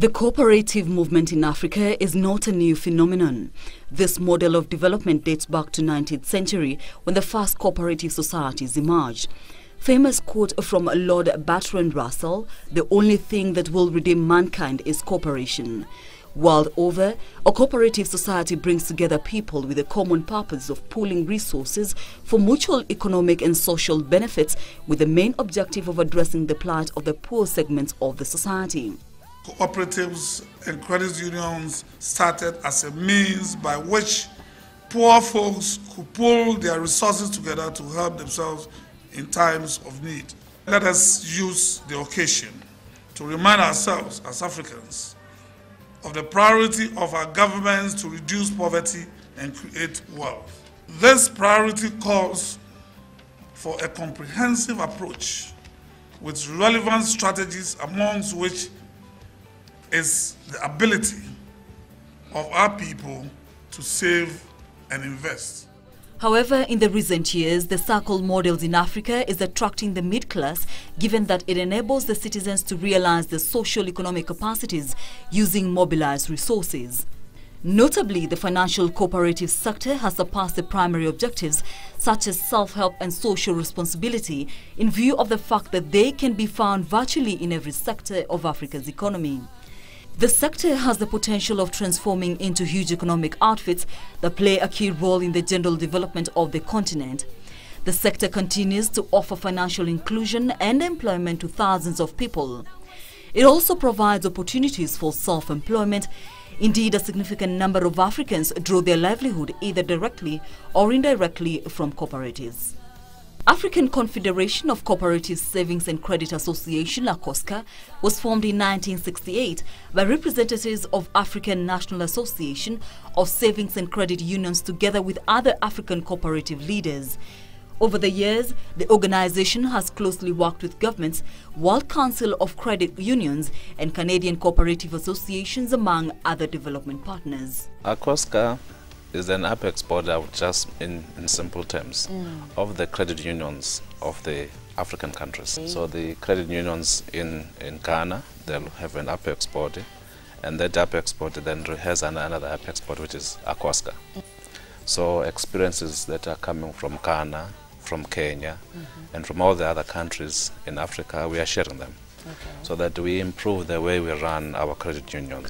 The cooperative movement in Africa is not a new phenomenon. This model of development dates back to the 19th century when the first cooperative societies emerged. Famous quote from Lord Bertrand Russell, "The only thing that will redeem mankind is cooperation." World over, a cooperative society brings together people with a common purpose of pooling resources for mutual economic and social benefits, with the main objective of addressing the plight of the poor segments of the society. Cooperatives and credit unions started as a means by which poor folks could pool their resources together to help themselves in times of need. Let us use the occasion to remind ourselves as Africans of the priority of our governments to reduce poverty and create wealth. This priority calls for a comprehensive approach with relevant strategies, amongst which is the ability of our people to save and invest. However, in the recent years, the circle models in Africa is attracting the mid-class, given that it enables the citizens to realize their socio-economic capacities using mobilized resources. Notably, the financial cooperative sector has surpassed the primary objectives such as self-help and social responsibility in view of the fact that they can be found virtually in every sector of Africa's economy. The sector has the potential of transforming into huge economic outfits that play a key role in the general development of the continent. The sector continues to offer financial inclusion and employment to thousands of people. It also provides opportunities for self-employment. Indeed, a significant number of Africans draw their livelihood either directly or indirectly from cooperatives. African Confederation of Cooperative Savings and Credit Association, accosca, was formed in 1968 by representatives of African National Association of Savings and Credit Unions together with other African cooperative leaders. Over the years, the organization has closely worked with governments, World Council of Credit Unions and Canadian cooperative associations, among other development partners. Accosca is an apex body, just in simple terms, of the credit unions of the African countries. So the credit unions in Ghana, they'll have an apex body, and that apex body then has another apex body, which is accosca. So experiences that are coming from Ghana, from Kenya, and from all the other countries in Africa, we are sharing them, so that we improve the way we run our credit unions.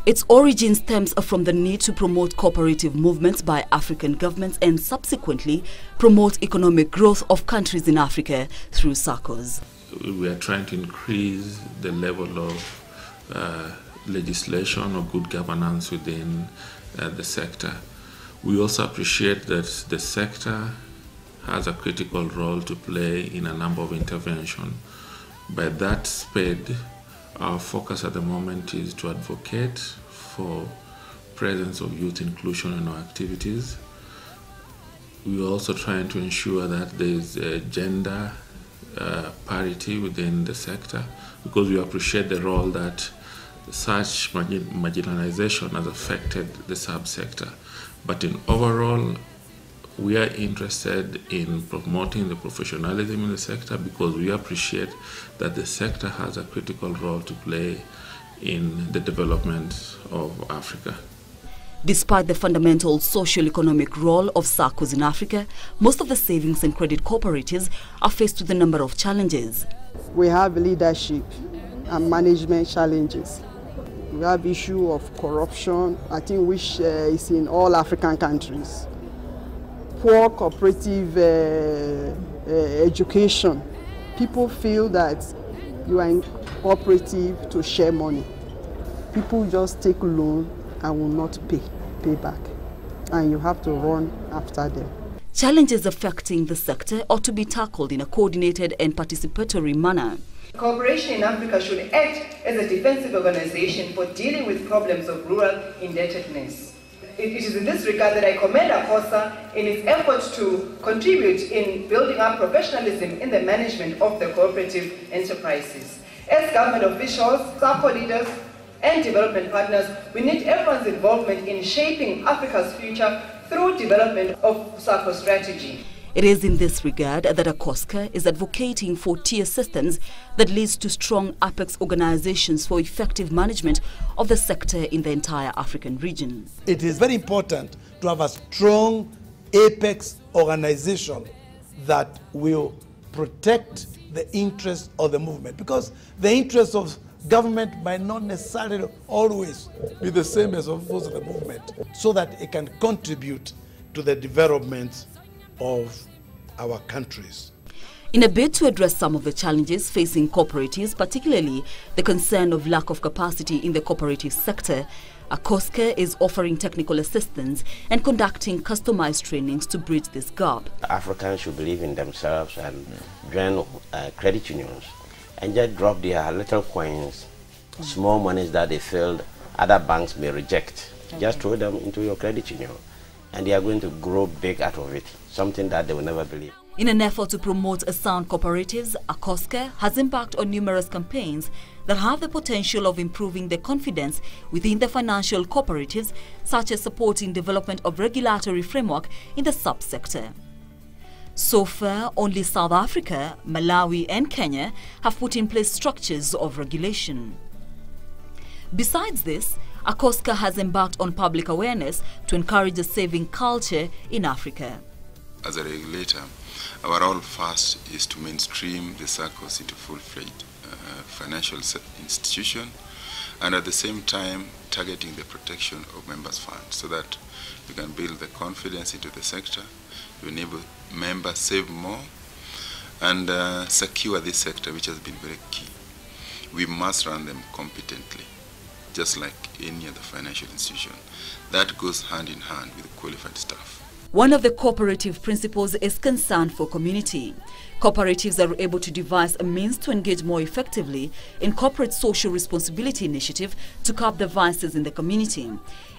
Its origin stems from the need to promote cooperative movements by African governments and subsequently promote economic growth of countries in Africa through SACCOs. We are trying to increase the level of legislation or good governance within the sector. We also appreciate that the sector has a critical role to play in a number of interventions. By that spade, our focus at the moment is to advocate for presence of youth inclusion in our activities. We are also trying to ensure that there is gender parity within the sector, because we appreciate the role that such marginalization has affected the subsector. But in overall, we are interested in promoting the professionalism in the sector, because we appreciate that the sector has a critical role to play in the development of Africa. Despite the fundamental socio-economic role of SACCOs in Africa, most of the savings and credit cooperatives are faced with a number of challenges. We have leadership and management challenges. We have issue of corruption, I think, which is in all African countries. Poor cooperative education. People feel that you are in cooperative to share money. People just take loan and will not pay back, and you have to run after them. Challenges affecting the sector ought to be tackled in a coordinated and participatory manner. Cooperation in Africa should act as a defensive organization for dealing with problems of rural indebtedness. It is in this regard that I commend accosca in its efforts to contribute in building up professionalism in the management of the cooperative enterprises. As government officials, SACCO leaders, and development partners, we need everyone's involvement in shaping Africa's future through development of SACCO strategy. It is in this regard that accosca is advocating for tier systems that leads to strong apex organizations for effective management of the sector in the entire African region. It is very important to have a strong apex organization that will protect the interests of the movement, because the interests of government might not necessarily always be the same as those of the movement, so that it can contribute to the development of our countries. In a bid to address some of the challenges facing cooperatives, particularly the concern of lack of capacity in the cooperative sector, accosca is offering technical assistance and conducting customized trainings to bridge this gap. Africans should believe in themselves and join credit unions and just drop their little coins, small monies that they feel other banks may reject. Okay. Just throw them into your credit union and they are going to grow big out of it, something that they will never believe. In an effort to promote a sound cooperatives, accosca has embarked on numerous campaigns that have the potential of improving the confidence within the financial cooperatives, such as supporting development of regulatory framework in the subsector. So far, only South Africa, Malawi and Kenya have put in place structures of regulation. Besides this, accosca has embarked on public awareness to encourage a saving culture in Africa. As a regulator, our role first is to mainstream the SACCOs into full-fledged financial institution, and at the same time targeting the protection of members' funds so that we can build the confidence into the sector to enable members save more and secure this sector, which has been very key. We must run them competently, just like any other financial institution. That goes hand in hand with qualified staff. One of the cooperative principles is concern for community. Cooperatives are able to devise a means to engage more effectively in corporate social responsibility initiative to curb the vices in the community.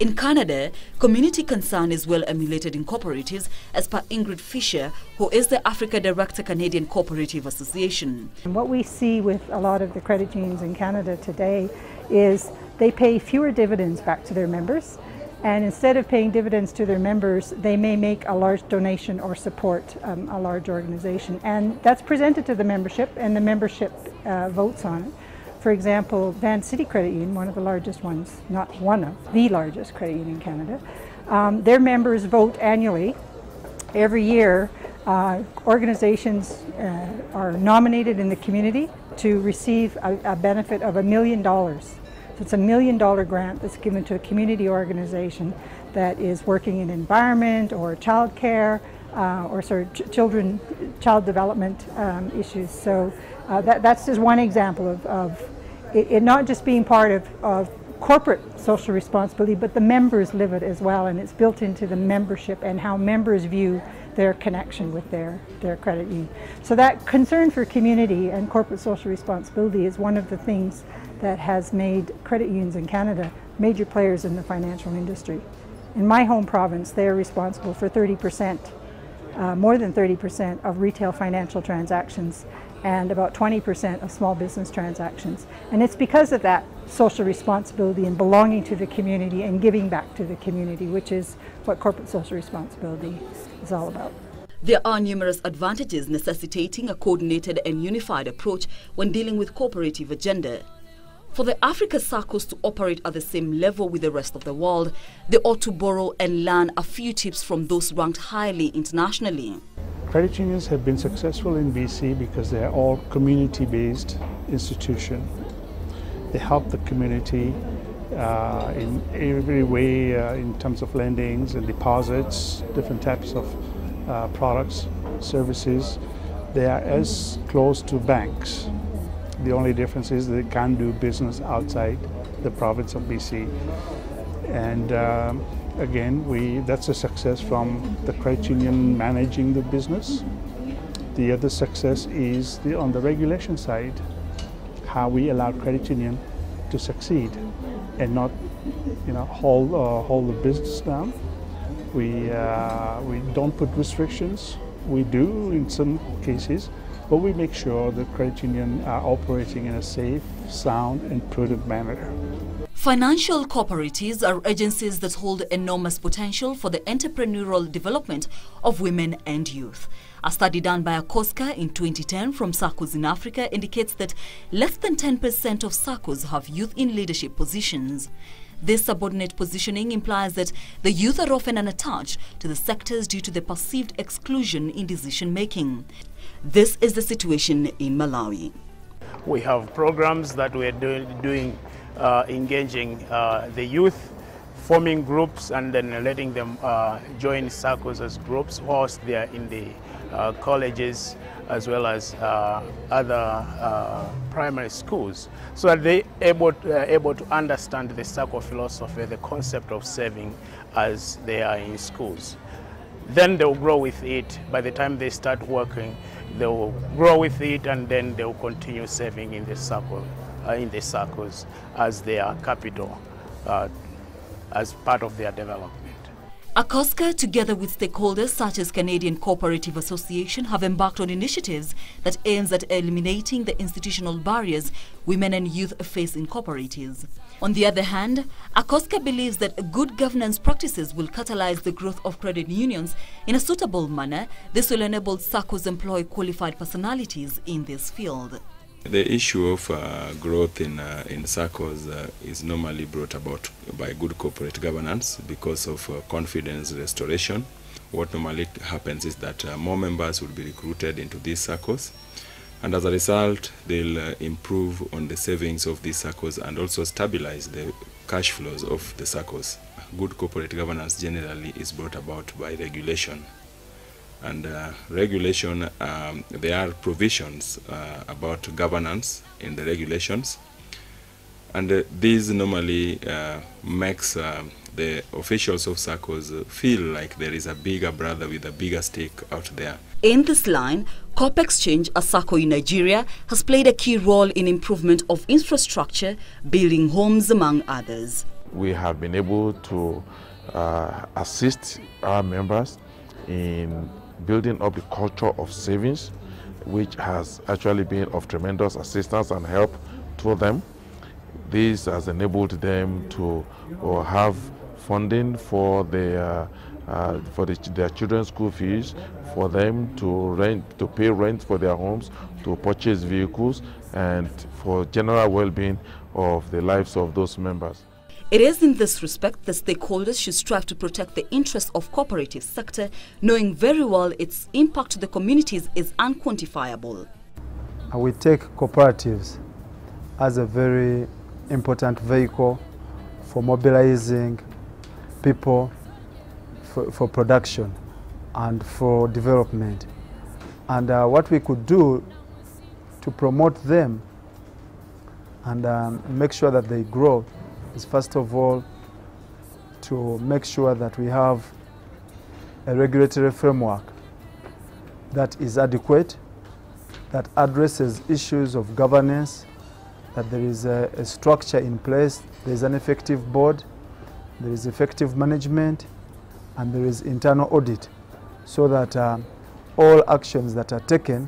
In Canada, community concern is well emulated in cooperatives, as per Ingrid Fisher, who is the Africa Director, Canadian Cooperative Association. And what we see with a lot of the credit unions in Canada today is they pay fewer dividends back to their members. And instead of paying dividends to their members, they may make a large donation or support a large organization. And that's presented to the membership, and the membership votes on it. For example, Van City Credit Union, one of the largest ones, not one of, the largest credit union in Canada, their members vote annually. Every year, organizations are nominated in the community to receive a benefit of $1 million. So it's a $1 million grant that's given to a community organization that is working in environment or child care or child development issues. So that's just one example of it not just being part of corporate social responsibility, but the members live it as well, and it's built into the membership and how members view their connection with their credit union. So that concern for community and corporate social responsibility is one of the things that has made credit unions in Canada major players in the financial industry. In my home province, they are responsible for 30%, more than 30% of retail financial transactions and about 20% of small business transactions. And it's because of that social responsibility and belonging to the community and giving back to the community, which is what corporate social responsibility is all about. There are numerous advantages necessitating a coordinated and unified approach when dealing with cooperative agenda. For the Africa SACCOs to operate at the same level with the rest of the world, they ought to borrow and learn a few tips from those ranked highly internationally. Credit unions have been successful in BC because they are all community-based institutions. They help the community in every way in terms of lendings and deposits, different types of products, services. They are as close to banks. The only difference is they can't do business outside the province of BC. And again, that's a success from the credit union managing the business. The other success is on the regulation side, how we allow credit union to succeed and not, hold the business down. We don't put restrictions. We do in some cases, but we make sure the credit union are operating in a safe, sound, and prudent manner. Financial cooperatives are agencies that hold enormous potential for the entrepreneurial development of women and youth. A study done by accosca in 2010 from SACCOs in Africa indicates that less than 10% of SACCOs have youth in leadership positions. This subordinate positioning implies that the youth are often unattached to the sectors due to the perceived exclusion in decision-making. This is the situation in Malawi. We have programs that we're doing engaging the youth, forming groups and then letting them join SACCOs as groups whilst they are in the colleges as well as other primary schools, so that they're able to understand the SACCO philosophy, the concept of saving as they are in schools. Then they'll grow with it. By the time they start working, they'll grow with it, and then they'll continue saving in the SACCOs as their capital, as part of their development. accosca, together with stakeholders such as Canadian Cooperative Association, have embarked on initiatives that aims at eliminating the institutional barriers women and youth face in cooperatives. On the other hand, accosca believes that good governance practices will catalyze the growth of credit unions in a suitable manner. This will enable SACCOs employ qualified personalities in this field. The issue of growth in SACCOs is normally brought about by good corporate governance because of confidence restoration. What normally happens is that more members will be recruited into these SACCOs, and as a result they'll improve on the savings of these SACCOs and also stabilize the cash flows of the SACCOs. Good corporate governance generally is brought about by regulation. And regulation, there are provisions about governance in the regulations, and these normally makes the officials of SACCOs feel like there is a bigger brother with a bigger stake out there. In this line, Corp Exchange, a SACCO in Nigeria, has played a key role in improvement of infrastructure, building homes, among others. We have been able to assist our members in building up the culture of savings, which has actually been of tremendous assistance and help to them. This has enabled them to have funding for their children's school fees, for them to pay rent for their homes, to purchase vehicles, and for general well-being of the lives of those members. It is in this respect that stakeholders should strive to protect the interests of cooperative sector, knowing very well its impact to the communities is unquantifiable. We take cooperatives as a very important vehicle for mobilizing people for production and for development. And what we could do to promote them and make sure that they grow is, first of all, to make sure that we have a regulatory framework that is adequate, that addresses issues of governance, that there is a structure in place, there is an effective board, there is effective management, and there is internal audit, so that all actions that are taken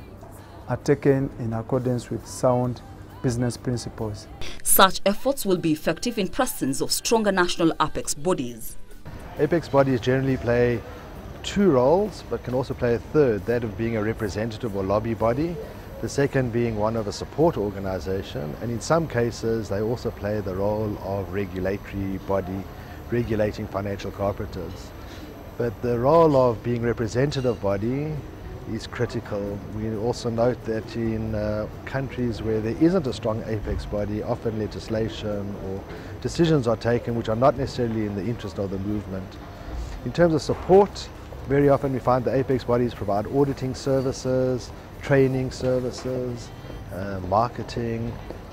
in accordance with sound business principles. Such efforts will be effective in presence of stronger national apex bodies. Apex bodies generally play two roles, but can also play a third, that of being a representative or lobby body, the second being one of a support organization, and in some cases they also play the role of regulatory body regulating financial cooperatives. But the role of being representative body is critical. We also note that in countries where there isn't a strong apex body, often legislation or decisions are taken which are not necessarily in the interest of the movement. In terms of support, very often we find the apex bodies provide auditing services, training services, marketing,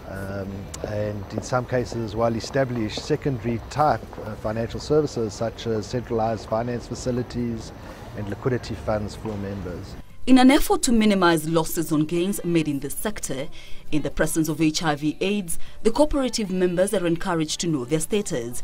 and in some cases as well establish secondary type financial services such as centralized finance facilities and liquidity funds for members. In an effort to minimize losses on gains made in this sector, in the presence of HIV/AIDS, the cooperative members are encouraged to know their status.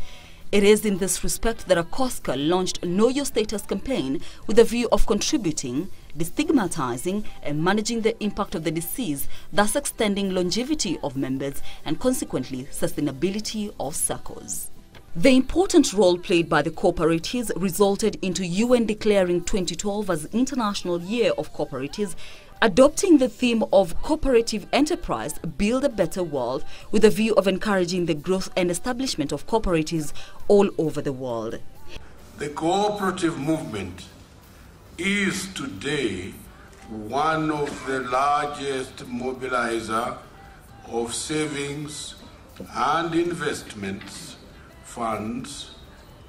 It is in this respect that accosca launched a Know Your Status campaign with a view of contributing, destigmatizing and managing the impact of the disease, thus extending longevity of members and consequently sustainability of SACCOs. The important role played by the cooperatives resulted into UN declaring 2012 as International Year of Cooperatives, adopting the theme of cooperative enterprise, build a better world, with a view of encouraging the growth and establishment of cooperatives all over the world. The cooperative movement is today one of the largest mobilizer of savings and investments funds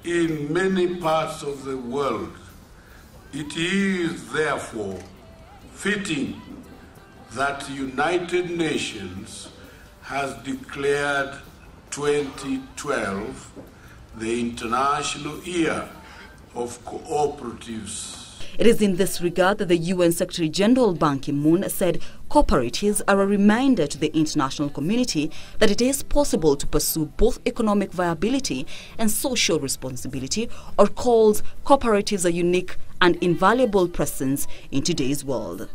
in many parts of the world. It is therefore fitting that the United Nations has declared 2012 the International Year of Cooperatives. It is in this regard that the UN Secretary General Ban Ki-moon said cooperatives are a reminder to the international community that it is possible to pursue both economic viability and social responsibility, or calls cooperatives a unique and invaluable presence in today's world.